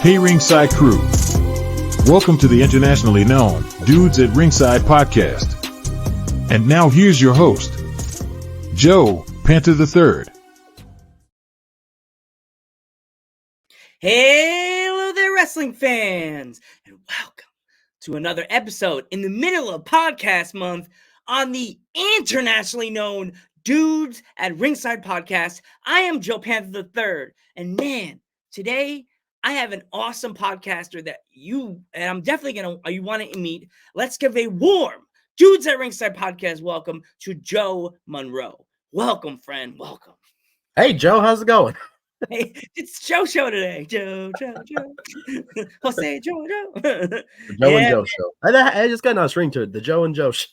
Hey Ringside crew, welcome to the internationally known Dudes at Ringside podcast. And now here's your host, Joe, Panther the Third. Hello there, wrestling fans, and welcome to another episode in the middle of podcast month on the internationally known Dudes at Ringside podcast. I am Joe Panther the Third, and man, today I have an awesome podcaster that you want to meet. Let's give a warm Dudes at Ringside podcast welcome to Joe Monroe. Welcome, friend. Welcome. Hey, Joe, how's it going? Hey, it's Joe show today. Joe. Jose, Joe. The Joe and Joe show. I just got a nice ring to it. The Joe and Joe show.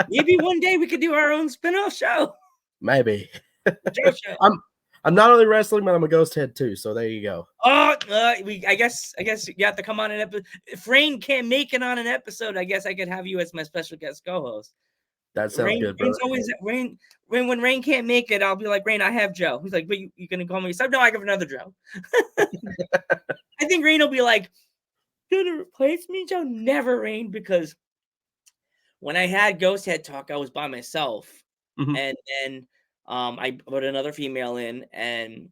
Maybe one day we could do our own spin-off show. Maybe. Joe show. I'm not only wrestling, but I'm a ghost head too. So there you go. Oh, I guess you have to come on an episode. If Rain can't make it on an episode, I guess I could have you as my special guest co-host. That sounds good, bro. Rain's always Rain. When Rain can't make it, I'll be like, Rain, I have Joe. He's like, but you gonna call me? So no, I have another Joe. I think Rain will be like, gonna replace me, Joe? Never, Rain, because when I had Ghost Head Talk, I was by myself, and then I put another female in, and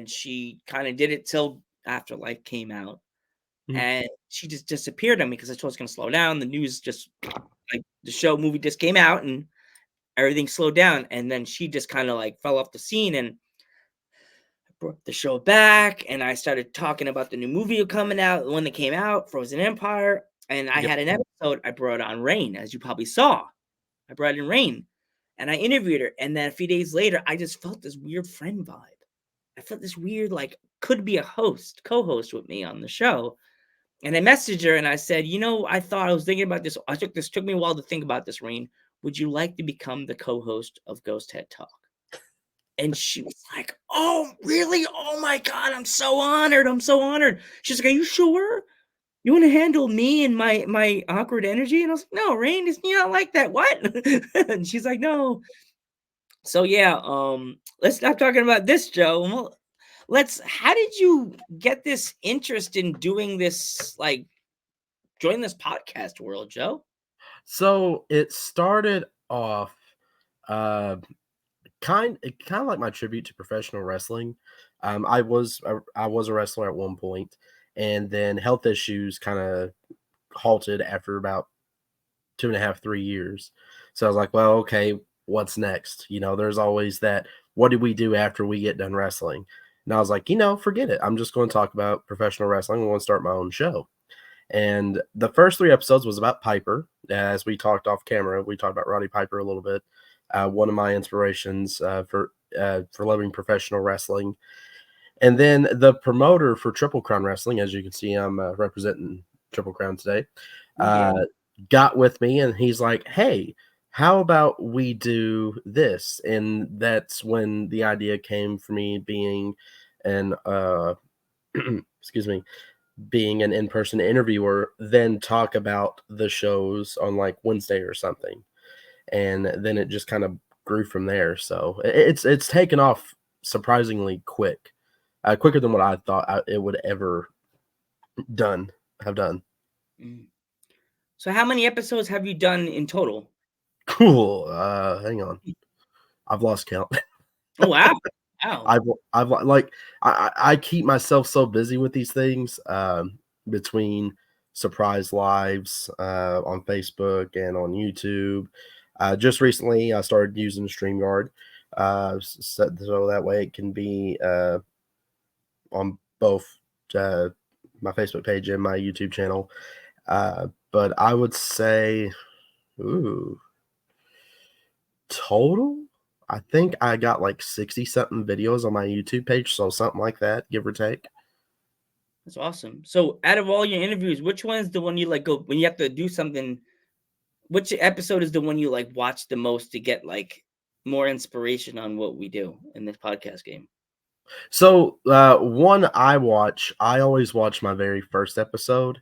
she kind of did it till Afterlife came out, and she just disappeared on me because I thought it was gonna slow down. The news just like the movie just came out, and everything slowed down, and then she just kind of like fell off the scene, and I brought the show back, and I started talking about the new movie coming out, the one that came out, Frozen Empire, and I had an episode. I brought on Rain, as you probably saw. I brought in Rain, and I interviewed her, and then a few days later, I just felt this weird friend vibe. I felt this weird, like, could be a co-host with me on the show. And I messaged her, and I said, I was thinking about this. Took me a while to think about this, Rain. Would you like to become the co-host of Ghost Head Talk? And she was like, oh, really? Oh, my God. I'm so honored. She's like, are you sure? You want to handle me and my awkward energy? And I was like, no, Rain, it's not like that. What? And she's like, no. So, yeah, let's stop talking about this, Joe. How did you get this interest in doing this, like, join this podcast world, Joe? So it started off kind of like my tribute to professional wrestling. I was a wrestler at one point, and then health issues kind of halted after about 2.5, 3 years. So I was like, well, okay, what's next? There's always that, what do we do after we get done wrestling? And I was like, forget it. I'm just going to talk about professional wrestling. I want to start my own show. And the first 3 episodes was about Piper. As we talked off camera, we talked about Roddy Piper a little bit. One of my inspirations for loving professional wrestling. And then the promoter for Triple Crown Wrestling, as you can see, I'm representing Triple Crown today, got with me, and he's like, hey, how about we do this? And that's when the idea came for me being an being an in-person interviewer, then talk about the shows on like Wednesday or something. And then it just kind of grew from there. So it's taken off surprisingly quick, quicker than what I thought it would ever have done. So how many episodes have you done in total? Cool. Hang on. I've lost count. Oh, wow. Wow. I keep myself so busy with these things, between surprise lives on Facebook and on YouTube. Just recently, I started using StreamYard, so that way it can be on both my Facebook page and my YouTube channel. But I would say, total, I think I got like 60-something videos on my YouTube page, so something like that, give or take. That's awesome. So out of all your interviews, which one is the one you like go when you have to do something? Which episode is the one you like watch the most to get like more inspiration on what we do in this podcast game? So one I always watch my very first episode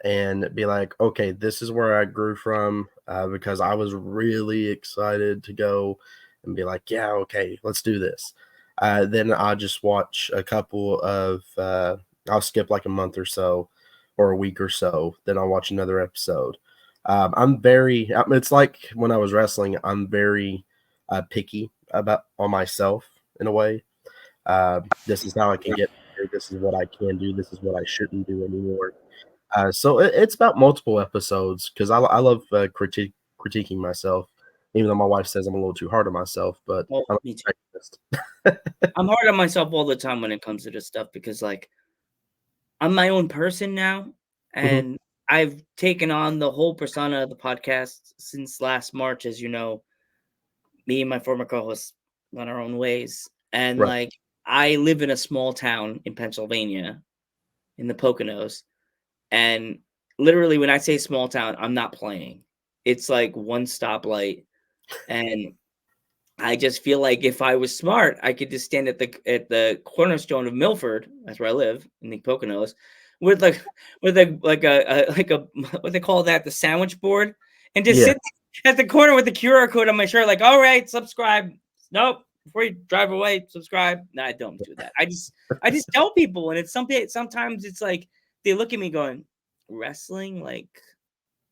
and be like, okay, this is where I grew from, because I was really excited to go and be like, yeah, okay, let's do this. Then I just watch a couple of I'll skip like a month or so, or a week or so, then I'll watch another episode. It's like when I was wrestling, I'm very picky about on myself in a way. This is how I can get better. This is what I can do. This is what I shouldn't do anymore. So it's about multiple episodes because I love critiquing myself, even though my wife says I'm a little too hard on myself. But Oh, I'm me too. a perfectionist. I'm hard on myself all the time when it comes to this stuff because, like, I'm my own person now, Mhm. and I've taken on the whole persona of the podcast since last March. As you know, me and my former co-host went our own ways, and Right. like, I live in a small town in Pennsylvania, in the Poconos, and literally, when I say small town, I'm not playing. It's like one stoplight, and I just feel like if I was smart, I could just stand at the cornerstone of Milford, that's where I live in the Poconos, with like with a what they call that, the sandwich board, and just Yeah. sit at the corner with the QR code on my shirt, like, all right, subscribe. Nope, before you drive away, subscribe. No, I don't do that. I just tell people, and it's something. Sometimes it's like they look at me going, wrestling, like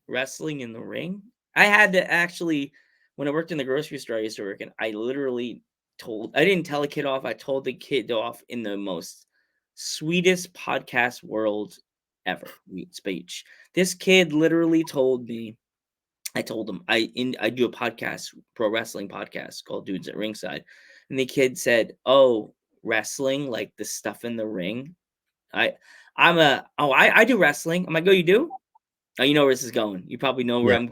wrestling in the ring. I had to actually, when I worked in the grocery store I used to work in, I didn't tell a kid off. I told the kid off in the most sweetest podcast world ever. Speech. This kid literally told me, I told him I do a podcast, pro wrestling podcast called Dudes at Ringside. And the kid said, "Oh, wrestling, like the stuff in the ring." I I do wrestling. I'm like, "Oh, you do?" Oh, you know where this is going. You probably know where Yeah. I'm.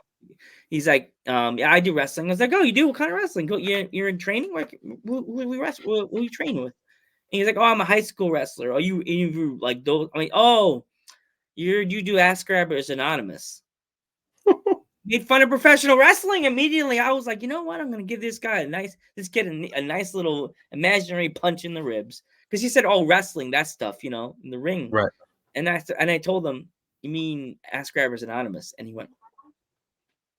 He's like, yeah, I do wrestling. I was like, oh, you do? What kind of wrestling? Go, you're in training? Like, who we wrestle? Who you train with? And he's like, oh, I'm a high school wrestler. Oh, you like those? I mean, oh, you do Ass Grabbers Anonymous. Made fun of professional wrestling immediately. I was like, you know what? I'm gonna give this guy this kid a nice little imaginary punch in the ribs because he said, oh, wrestling, that stuff, in the ring. Right. And I told him, you mean Ass Grabbers Anonymous? And he went,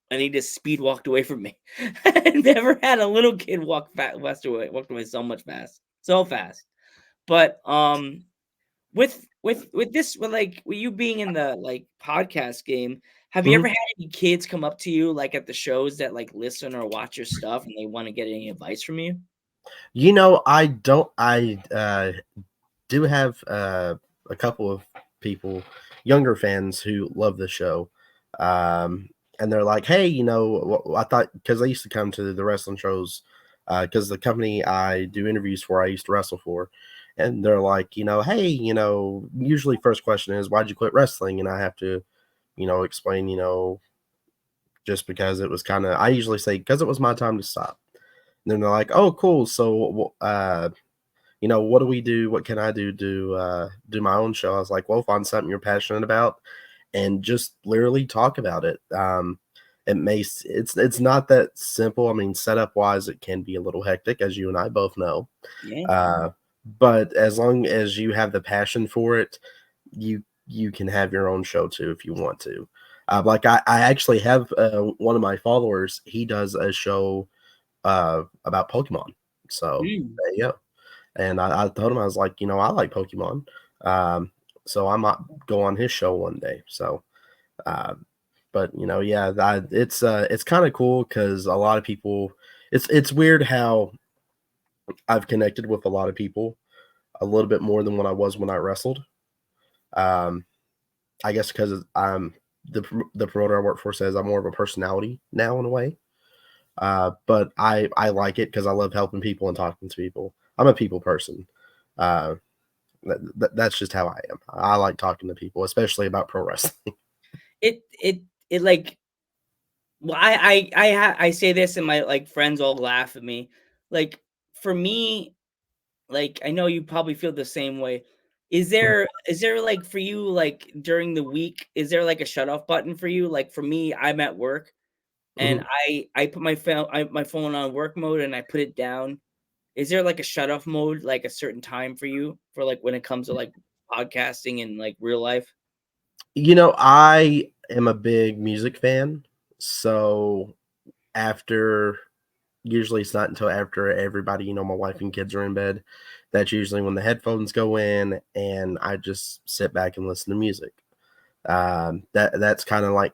and he just speed walked away from me. I never had a little kid walked away so fast. But with this, with you being in the like podcast game, have you Mhm. ever had any kids come up to you like at the shows that like listen or watch your stuff and they want to get any advice from you? I don't. I do have a couple of people, younger fans who love the show. Um, and they're like, hey, I thought because I used to come to the wrestling shows because the company I do interviews for, I used to wrestle for. And they're like, hey, usually first question is, why'd you quit wrestling? And I have to, explain, just because it was kind of, I usually say, because it was my time to stop. And then they're like, oh, cool. So, what do we do? What can I do to do my own show? I was like, well, find something you're passionate about and just literally talk about it. It's not that simple. I mean, setup wise, it can be a little hectic, as you and I both know. Yeah. Uh, but as long as you have the passion for it, you can have your own show too if you want to. Like I actually have one of my followers. He does a show about Pokemon. So Mm. there you go. And I told him, I was like, I like Pokemon. So I might go on his show one day. So, uh, but yeah, it's kind of cool because a lot of people, it's weird how I've connected with a lot of people a little bit more than when I was when I wrestled. Um, I guess because I'm the promoter I work for says I'm more of a personality now in a way. But I like it because I love helping people and talking to people. I'm a people person. Uh, that's just how I am. I like talking to people, especially about pro wrestling. It like, well, I say this and my like friends all laugh at me. Like, for me, like, I know you probably feel the same way. Is there like for you, like during the week, is there like a shut off button for you? Like for me, I'm at work and Mhm. I put my phone on work mode and I put it down. Is there like a shut off mode, like a certain time for you for like when it comes to like podcasting and like real life? I am a big music fan. So after usually it's not until after everybody, my wife and kids are in bed. That's usually when the headphones go in, and I just sit back and listen to music. That's kind of like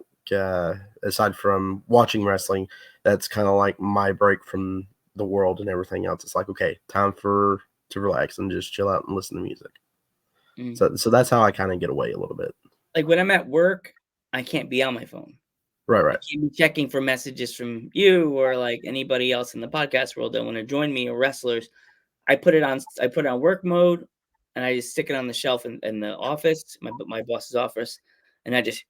aside from watching wrestling, that's kind of like my break from the world and everything else. It's like, okay, time to relax and just chill out and listen to music. Mm. So that's how I kind of get away a little bit. Like when I'm at work, I can't be on my phone. I Right. can't be checking for messages from you or like anybody else in the podcast world that want to join me or wrestlers. I put it on work mode, and I just stick it on the shelf in the office, my boss's office, and I just.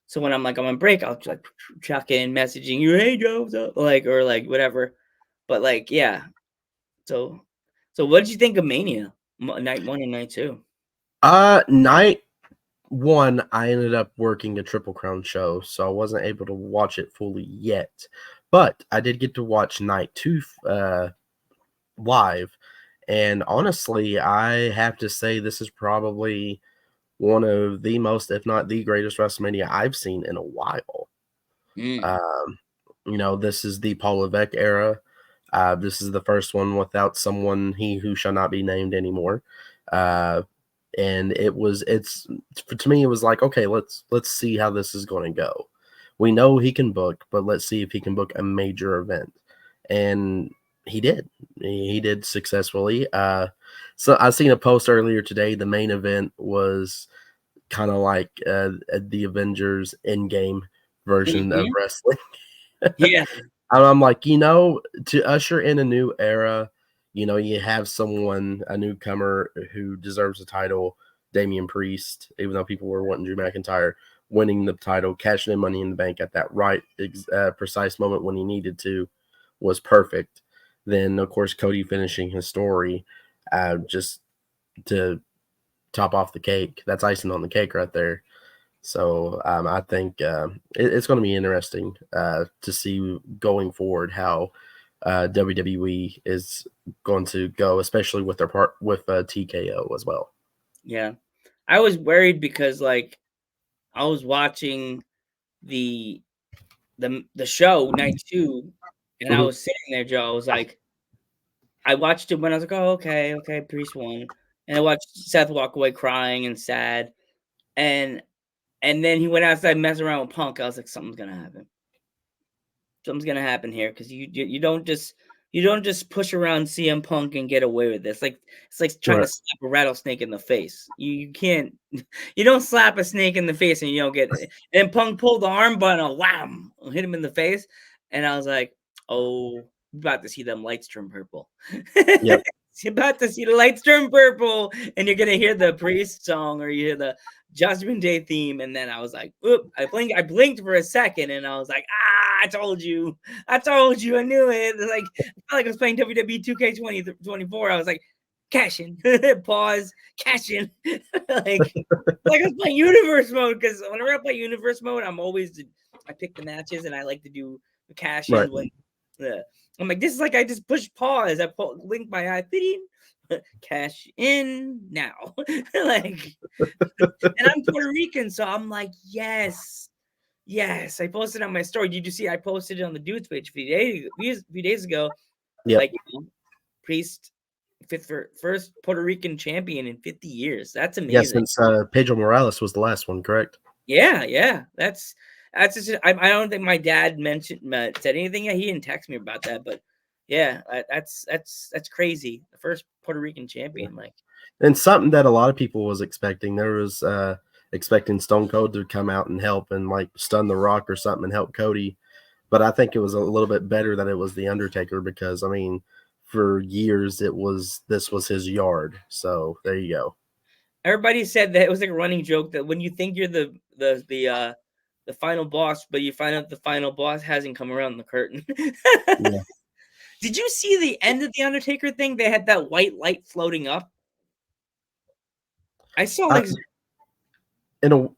So when I'm like on break, I'll just like chuck in messaging you, hey Joe, what's up? Like or like whatever. But like yeah. So what did you think of Mania night 1 and night 2? Night 1, I ended up working a Triple Crown show, so I wasn't able to watch it fully yet. But I did get to watch night 2 live, and honestly, I have to say this is probably one of the most, if not the greatest WrestleMania I've seen in a while. Mm. This is the Paul Levesque era. This is the first one without someone he who shall not be named anymore. And it's to me, it was like, okay, let's see how this is going to go. We know he can book, but let's see if he can book a major event. And he did. He did successfully. So I seen a post earlier today. The main event was kind of like the Avengers Endgame version of wrestling. Yeah. I'm like, to usher in a new era, you have someone, a newcomer who deserves a title, Damian Priest, even though people were wanting Drew McIntyre, winning the title, cashing in Money in the Bank at that right, precise moment when he needed to, was perfect. Then, of course, Cody finishing his story, just to top off the cake. That's icing on the cake right there. So I think it's going to be interesting to see going forward how WWE is going to go, especially with their part with TKO as well. Yeah. I was worried because like I was watching the show night 2 and I Mm-hmm. was sitting there, Joe. I was like, I watched it when I was like, oh, okay, Priest won. And I watched Seth walk away crying and sad. And then he went outside messing around with Punk. I was like, something's gonna happen. Something's gonna happen here because you don't just push around CM Punk and get away with this. Like it's like trying to slap a rattlesnake in the face. You can't. You don't slap a snake in the face and you don't get it. And Punk pulled the arm button, wham, hit him in the face, and I was like, oh, we're about to see them lights turn purple. Yep. You're about to see the lights turn purple, and you're gonna hear the Priest song or you hear the Judgment Day theme, and then I was like, "Oop!" I blinked for a second, and I was like, "Ah, I told you, I knew it." Like, I felt like I was playing WWE 2K24. I was like, cash in, pause, cash in, like I was playing Universe mode because whenever I play Universe mode, I pick the matches and I like to do the cash in when. I'm like, this is like I just push pause. Link my eye, cash in now. Like, and I'm Puerto Rican, so I'm like, yes. I posted on my story. Did you see? I posted it on the Dudes page a few days ago. Yep. Like, Priest, first Puerto Rican champion in 50 years. That's amazing. Yeah, since Pedro Morales was the last one, correct? Yeah. That's just, I don't think my dad said anything. Yeah, he didn't text me about that, but yeah, that's crazy. The first Puerto Rican champion, like, and something that a lot of people was expecting. There was expecting Stone Cold to come out and help and like stun the Rock or something and help Cody, but I think it was a little bit better that it was the Undertaker because I mean, for years this was his yard. So there you go. Everybody said that it was like a running joke that when you think you're the final boss, but you find out the final boss hasn't come around the curtain. Yeah. Did you see the end of the Undertaker thing? They had that white light floating up. I saw like,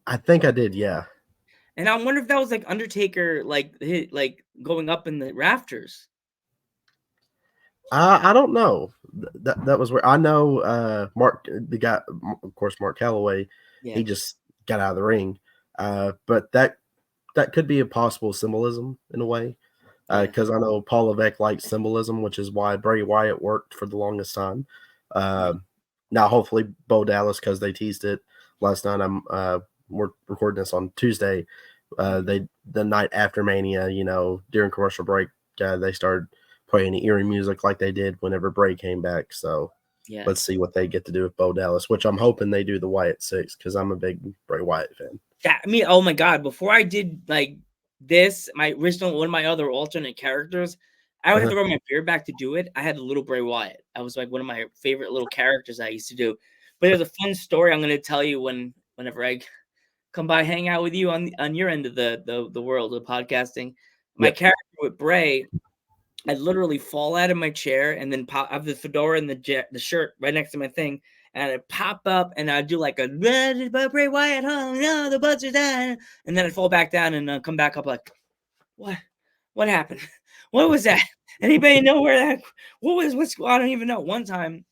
I think I did, yeah. and I wonder if that was like Undertaker, like going up in the rafters. I don't know. That was where I know Mark, the guy, of course, Mark Calloway. Yeah. He just got out of the ring, but that could be a possible symbolism in a way. because I know Paul Levesque likes symbolism, which is why Bray Wyatt worked for the longest time. Now, hopefully, Bo Dallas, because they teased it last night. We're recording this on Tuesday. The night after Mania, during commercial break, they started playing eerie music like they did whenever Bray came back. So let's see what they get to do with Bo Dallas, which I'm hoping they do the Wyatt 6 because I'm a big Bray Wyatt fan. Yeah, I mean, oh my god! Before I did like this, my original one of my other alternate characters, I would have to grow my beard back to do it. I had a little Bray Wyatt. I was like one of my favorite little characters I used to do. But there's a fun story I'm going to tell you whenever I come by, hang out with you on your end of the world of podcasting. My character with Bray, I literally fall out of my chair and then I have the fedora and the shirt right next to my thing. And I'd pop up and I'd do like a Bray Wyatt, oh no, the butts are down. And then I'd fall back down and come back up like, what happened? What was that? Anybody know where what's I don't even know. One time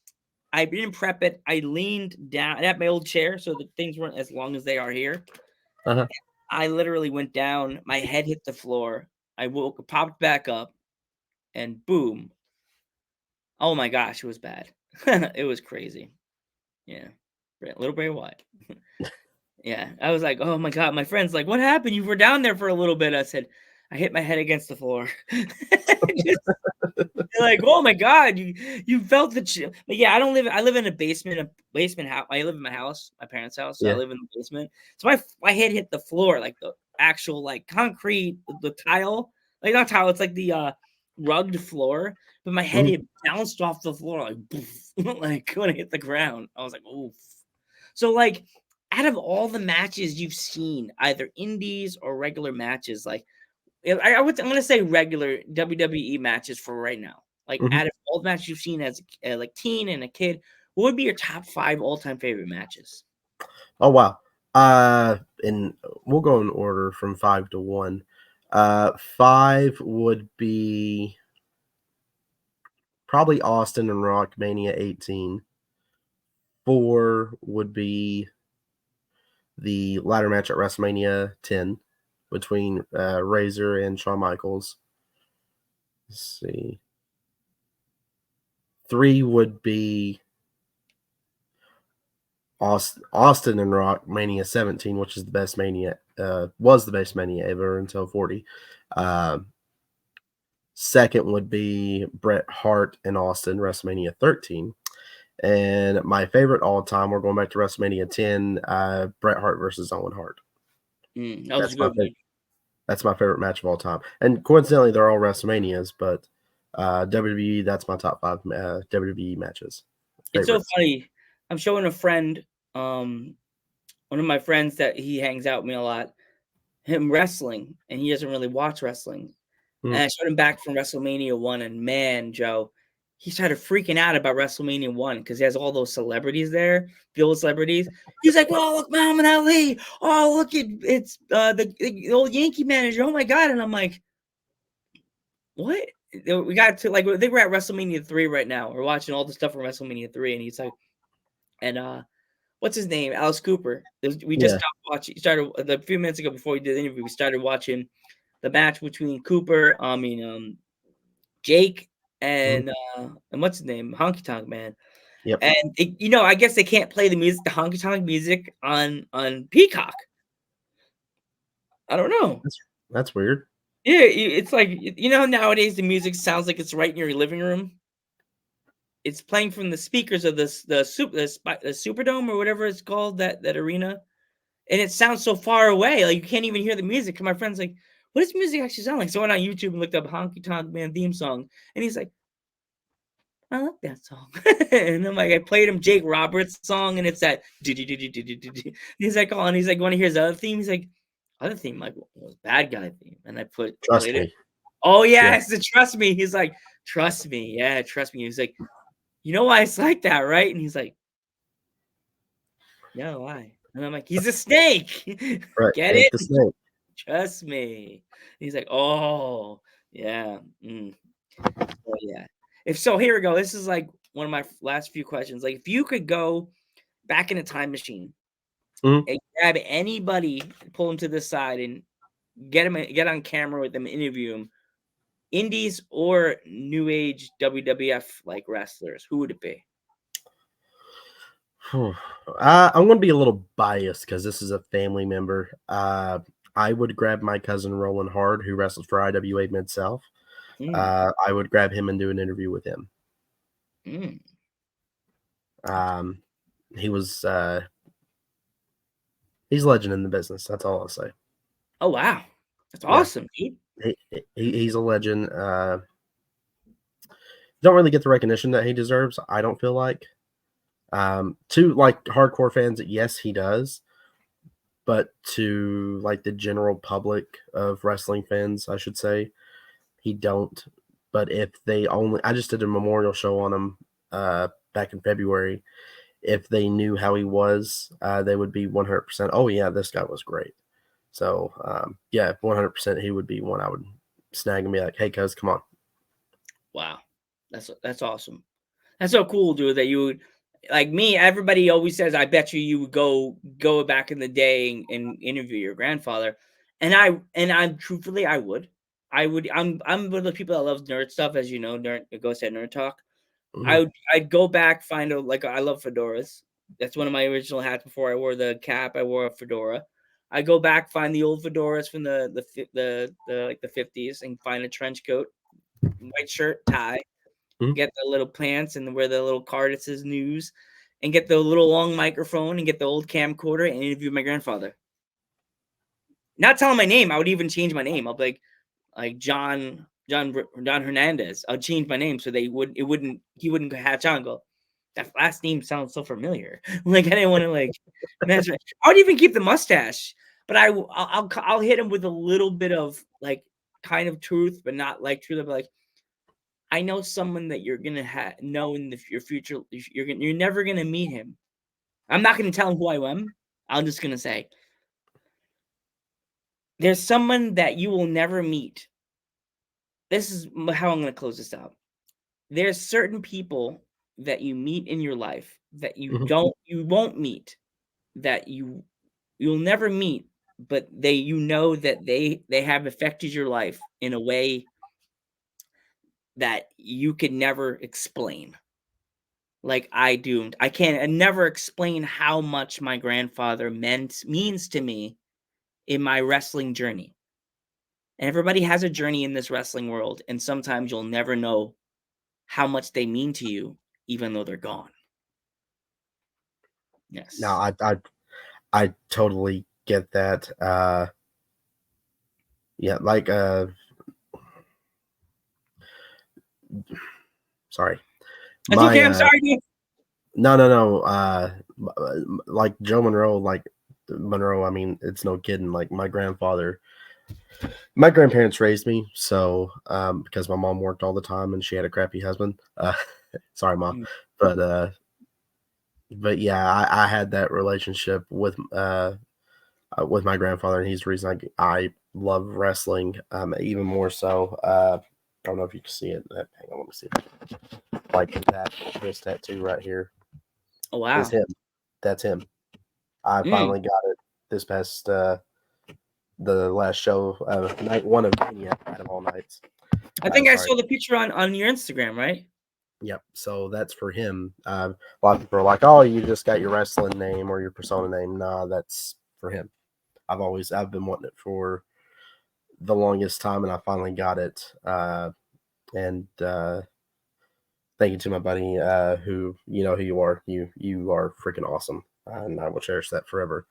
I didn't prep it. I leaned down. I had my old chair so the things weren't as long as they are here. I literally went down. My head hit the floor. I popped back up and boom. Oh my gosh, it was bad. It was crazy. Yeah. Little Bray Wyatt. Yeah. I was like, oh my God. My friend's like, what happened? You were down there for a little bit. I said, I hit my head against the floor. Like, oh my God, you felt the chill. But yeah, I live in a basement house. I live in my house, my parents' house. So I live in the basement. So my head hit the floor, like the actual like concrete, the tile. Like not tile, it's like the rugged floor. But my head had bounced off the floor, like poof, like when I hit the ground. I was like, oof. So like out of all the matches you've seen, either indies or regular matches, like I'm going to say regular WWE matches for right now. Like out of all the matches you've seen as a like teen and a kid, what would be your top 5 all-time favorite matches? Oh wow. And we'll go in order from 5 to 1. 5 would be probably Austin and Rock Mania 18. 4 would be the ladder match at WrestleMania 10 between Razor and Shawn Michaels. Let's see. 3 would be Austin and Rock Mania 17, which is the best Mania, was the best Mania ever until 40. Second would be Bret Hart and Austin WrestleMania 13. And my favorite all time, we're going back to WrestleMania 10, Bret Hart versus Owen Hart. That was a good one. That's my favorite match of all time. And coincidentally, they're all WrestleManias, but WWE, that's my top 5 WWE matches. It's so funny. I'm showing a friend, one of my friends that he hangs out with me a lot, him wrestling, and he doesn't really watch wrestling. And I showed him back from WrestleMania 1, and man, Joe, he started freaking out about WrestleMania 1 because he has all those celebrities there, the old celebrities. He's like, "Oh, look, Muhammad Ali! Oh, look, it's the old Yankee manager! Oh my God!" And I'm like, "What?" We got to like, I think we're at WrestleMania 3 right now. We're watching all the stuff from WrestleMania 3, and he's like, and what's his name? Alice Cooper. We just stopped watching. Started a few minutes ago before we did the interview. We started watching the match between Cooper, Jake, and what's his name? Honky Tonk Man. Yep. And I guess they can't play the Honky Tonk music on Peacock. I don't know. That's weird. Yeah, it's like nowadays the music sounds like it's right in your living room. It's playing from the speakers of the Superdome or whatever it's called, that arena, and it sounds so far away, like you can't even hear the music. And my friend's like, "What does music actually sound like?" So I went on YouTube and looked up Honky Tonk Man theme song, and he's like, "I like that song." And I'm like, I played him Jake Roberts' song, and it's that. He's like, "Oh," and he's like, "Want to hear his other theme?" He's like, "Other theme, like was Bad Guy theme," and I played it. Oh yeah, it's the Trust Me. He's like, "Trust me, yeah, trust me." He's like, "You know why it's like that, right?" And he's like, "Yeah, why?" And I'm like, "He's a snake." Right. Get it? The snake. Trust me. He's like, "Oh, yeah." Oh, yeah. Here we go. This is like one of my last few questions. Like, if you could go back in a time machine and grab anybody, pull them to the side, and get on camera with them, interview them indies or new age WWF like wrestlers, who would it be? I'm going to be a little biased because this is a family member. I would grab my cousin Roland Hard, who wrestles for IWA Mid South. I would grab him and do an interview with him. He was he's a legend in the business. That's all I'll say. Oh wow, that's awesome, dude. He's a legend. Don't really get the recognition that he deserves. I don't feel like. To like hardcore fans, yes, he does. But to like the general public of wrestling fans, I should say, he don't. But if they only, I just did a memorial show on him back in February. If they knew how he was, they would be 100%. Oh yeah, this guy was great. So yeah, 100%, he would be one I would snag and be like, "Hey, cuz, come on." Wow, that's awesome. That's so cool, dude. That you would, like me. Everybody always says, "I bet you would go back in the day and interview your grandfather," and I'm truthfully, I would. I'm one of the people that loves nerd stuff, as you know, Ghost at Nerd Talk. Mhm. I'd go back, find a I love fedoras. That's one of my original hats. Before I wore the cap, I wore a fedora. I go back, find the old fedoras from the like the 50s, and find a trench coat, white shirt, tie, Mhm. get the little pants, and wear the little card that says news, and get the little long microphone, and get the old camcorder, and interview my grandfather. Not telling my name, I would even change my name. I'll be like John Hernandez. I'll change my name so he wouldn't hatch on and go, that last name sounds so familiar. Like I didn't want to like mess with. I would even keep the mustache, but I'll hit him with a little bit of like kind of truth, but not like truth. But like I know someone that you're gonna know in your future. You're never gonna meet him. I'm not gonna tell him who I am. I'm just gonna say there's someone that you will never meet. This is how I'm gonna close this out. There's certain people that you meet in your life that Mhm. you won't meet, that you'll never meet, but you know that they have affected your life in a way that you could never explain. Like I do. I never explain how much my grandfather means to me in my wrestling journey. And everybody has a journey in this wrestling world, and sometimes you'll never know how much they mean to you, even though they're gone. No, Yes. I totally get that. Yeah, like sorry. That's My okay. I'm sorry, dude. no. Like Joe Monroe, like Monroe, I mean, it's no kidding. Like my grandparents raised me, so because my mom worked all the time and she had a crappy husband. Sorry, mom. Mm. But yeah, I had that relationship with my grandfather, and he's the reason I love wrestling even more so. I don't know if you can see it. Hang on, let me see. Like that, this tattoo right here Oh is wow. him. That's him. I Mm. finally got it this past the last show of night one of Mania out of all nights. I think I Sorry. saw the picture on your Instagram, right? Yep. So that's for him. A lot of people are like, "Oh, you just got your wrestling name or your persona name." Nah, that's for him. I've been wanting it for the longest time, and I finally got it. And thank you to my buddy, who you know who you are. You are freaking awesome, and I will cherish that forever.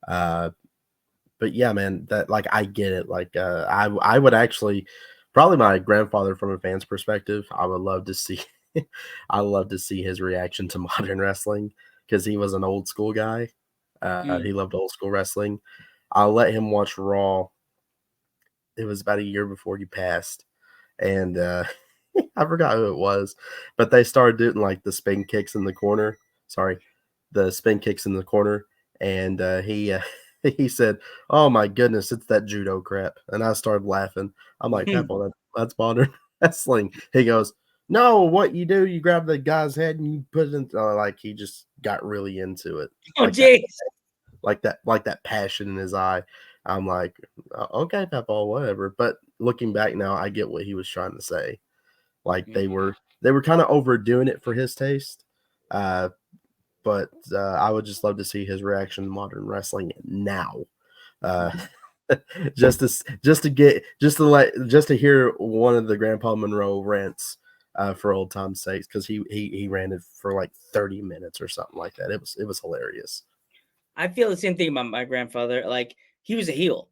But yeah, man, that like I get it. Like I would actually probably my grandfather from a fan's perspective. I would love to see. I love to see his reaction to modern wrestling because he was an old school guy. Mm. He loved old school wrestling. I'll let him watch Raw. It was about a year before he passed, and I forgot who it was, but they started doing like the spin kicks in the corner. Sorry, the spin kicks in the corner, and he he said, "Oh my goodness, it's that judo crap," and I started laughing. I'm like, "Peppa, that's modern wrestling." He goes, "No, what you do, you grab the guy's head and you put it in." Like he just got really into it, Oh jeez. like that passion in his eye. I'm like, okay, Papa, whatever. But looking back now, I get what he was trying to say. Like they were kind of overdoing it for his taste. But I would just love to see his reaction to modern wrestling now. Uh, just to hear one of the Grandpa Monroe rants for old time's sakes, because he ranted for like 30 minutes or something like that. It was hilarious. I feel the same thing about my grandfather. Like, he was a heel.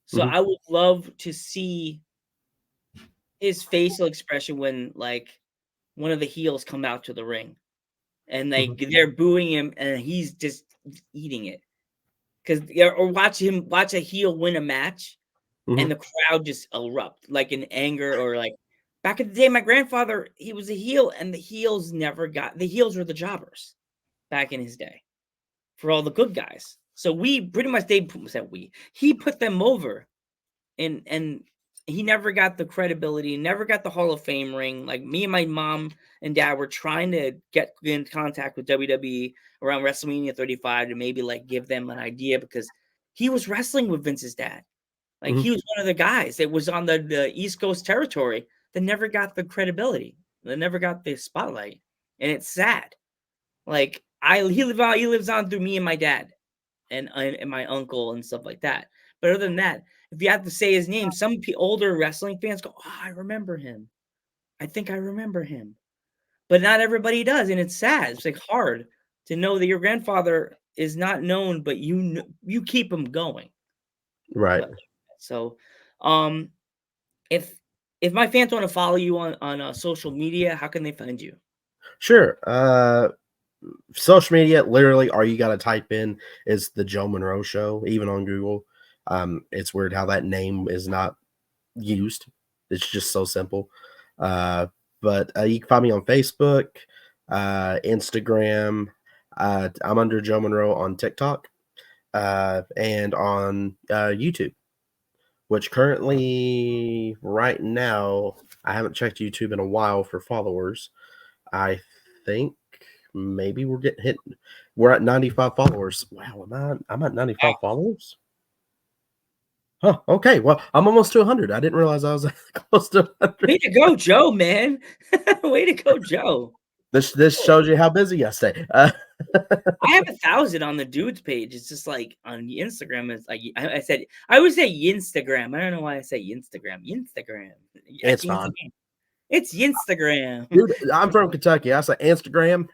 So Mhm. I would love to see his facial expression when, like, one of the heels come out to the ring and like they're booing him and he's just eating it. Cause or watch a heel win a match and Mhm. the crowd just erupt like in anger, or like back in the day, my grandfather, he was a heel and the heels were the jobbers back in his day for all the good guys. So we pretty much he put them over, and he never got the credibility, never got the Hall of Fame ring. Like, me and my mom and dad were trying to get in contact with WWE around WrestleMania 35 to maybe like give them an idea, because he was wrestling with Vince's dad. Like, Mhm. he was one of the guys that was on the East Coast territory that never got the credibility, that never got the spotlight, and it's sad. Like, he lives on through me and my dad and my uncle and stuff like that. But other than that, if you have to say his name, some older wrestling fans go, "Oh, I remember him. I think I remember him." But not everybody does, and it's sad. It's like hard to know that your grandfather is not known, but you keep him going. Right. But so, um, if my fans want to follow you on social media, how can they find you? Sure. Social media, literally, all you got to type in is the Joe Monroe Show, even on Google. It's weird how that name is not used. It's just so simple. But you can find me on Facebook, Instagram. I'm under Joe Monroe on TikTok, and on YouTube, which currently, right now, I haven't checked YouTube in a while for followers. I think maybe we're getting hit. We're at 95 followers. Wow, I'm at 95 followers. Huh. Okay. Well, I'm almost to 100. I didn't realize I was close to 100. Way to go, Joe, man. Way to go, Joe. This shows you how busy I stay. I have 1,000 on the dudes page. It's just like on Instagram. It's like I always say Instagram. I don't know why I say Instagram. Instagram. It's fine. It's Instagram. Dude, I'm from Kentucky. I say Instagram.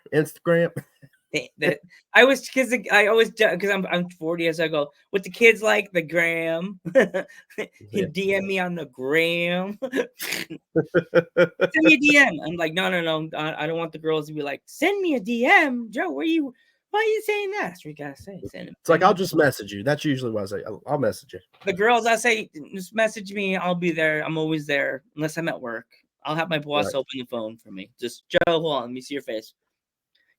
I always because I'm 40, so I go what the kids like the gram. Yeah. DM me on the gram. Send me a DM. I'm like, no. I don't want the girls to be like, send me a DM, Joe. Why are you saying that? That's what you gotta say. It's like, I'll just message you. That's usually what I say. I'll message you. The girls, I say, just message me. I'll be there. I'm always there unless I'm at work. I'll have my boss Right. open the phone for me. Just Joe, hold on. Let me see your face.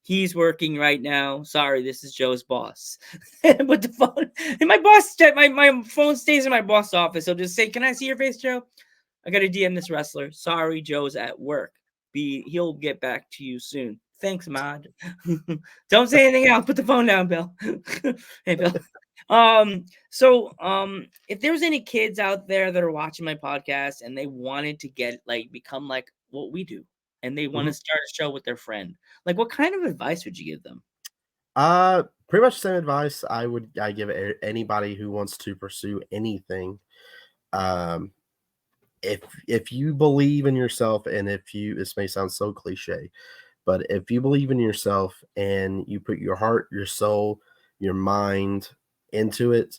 He's working right now. Sorry, this is Joe's boss. Put the phone. And my boss, my phone stays in my boss' office. So just say, "Can I see your face, Joe? I got to DM this wrestler. Sorry, Joe's at work. He'll get back to you soon. Thanks, Mod." Don't say anything else. Put the phone down, Bill. Hey, Bill. If there's any kids out there that are watching my podcast and they wanted to become like what we do, and they want to start a show with their friend, like, what kind of advice would you give them? Pretty much the same advice I give anybody who wants to pursue anything. If you believe in yourself, and this may sound so cliche, but if you believe in yourself and you put your heart, your soul, your mind into it,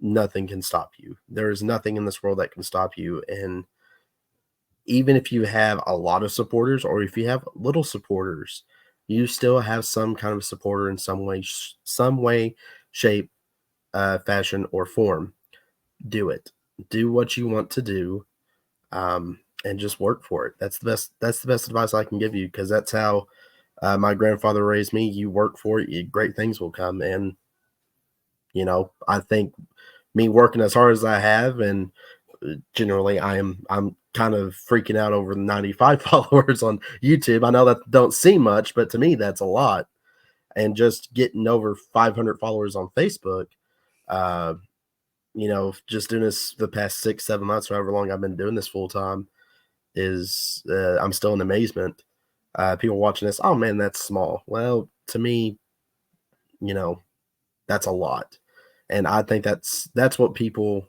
nothing can stop you. There is nothing in this world that can stop you. And even if you have a lot of supporters, or if you have little supporters, you still have some kind of supporter in some way, shape, fashion, or form. Do it. Do what you want to do, and just work for it. That's the best. That's the best advice I can give you, because that's how my grandfather raised me. You work for it, great things will come. And I think me working as hard as I have, and generally I'm kind of freaking out over the 95 followers on YouTube. I know that don't seem much, but to me that's a lot. And just getting over 500 followers on Facebook, just doing this the past 6-7 months, or however long I've been doing this full time, is I'm still in amazement. People watching this, oh man, that's small. Well, to me, that's a lot, and I think that's what people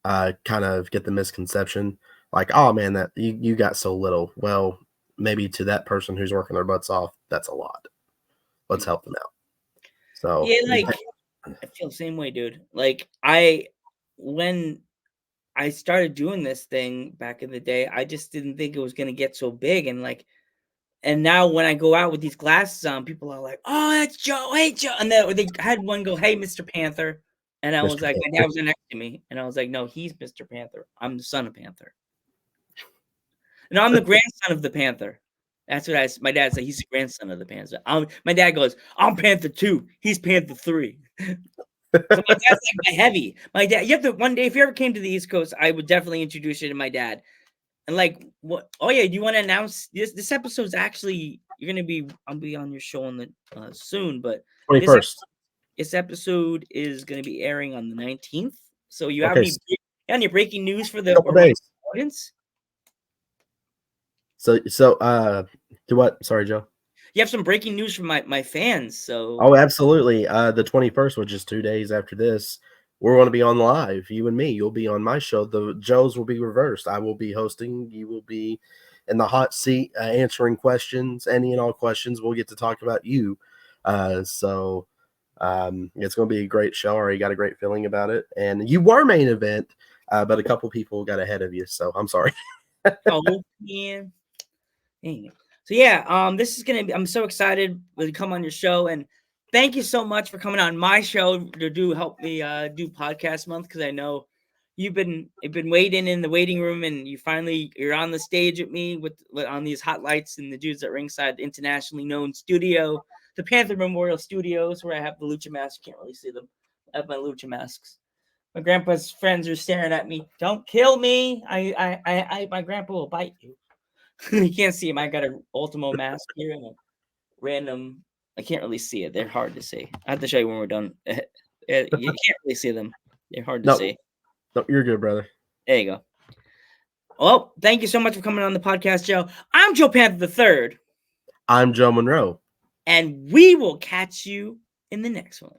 kind of get the misconception, like, oh man, that you got so little. Well, maybe to that person who's working their butts off, that's a lot. Let's help them out. So Yeah, like I feel the same way, dude. Like when I started doing this thing back in the day, I just didn't think it was gonna get so big, and now when I go out with these glasses on, people are like, "Oh, that's Joe. Hey, Joe." And they had one go, "Hey, Mr. Panther." And I was Mr. like, my Panther. dad was next to me. And I was like, "No, he's Mr. Panther. I'm the son of Panther. And I'm the grandson of the Panther." That's what my dad said. He's the grandson of the Panther. My dad goes, "I'm Panther 2. He's Panther 3." So my dad's like my heavy. My dad, you have to one day, if you ever came to the East Coast, I would definitely introduce you to my dad. And like, what? Oh yeah, do you want to announce this episode's actually I'll be on your show on the soon, but this 21st. this episode is going to be airing on the 19th. So you have Okay, any breaking news for the couple days. audience? So do what? Sorry, Joe. You have some breaking news from my fans. So Oh, absolutely. The 21st, which is 2 days after this, we're going to be on live. You and me. You'll be on my show. The Joes will be reversed. I will be hosting. You will be in the hot seat, answering questions, any and all questions. We'll get to talk about you. So it's going to be a great show. I already got a great feeling about it. And you were main event, but a couple people got ahead of you. So I'm sorry. oh man, dang it. So yeah, this is gonna be. I'm so excited to come on your show, and thank you so much for coming on my show to help me do podcast month, because I know you've been waiting in the waiting room, and you're on the stage with me on these hot lights and the dudes at Ringside, internationally known studio, the Panther Memorial Studios, where I have the lucha masks. You can't really see them. I have my lucha masks. My grandpa's friends are staring at me. Don't kill me. My grandpa will bite you. You can't see him. I got an Ultimo mask here and a random. I can't really see it. They're hard to see. I have to show you when we're done. You can't really see them. They're hard to see. No, you're good, brother. There you go. Well, thank you so much for coming on the podcast, Joe. I'm Joe Panther III. I'm Joe Monroe. And we will catch you in the next one.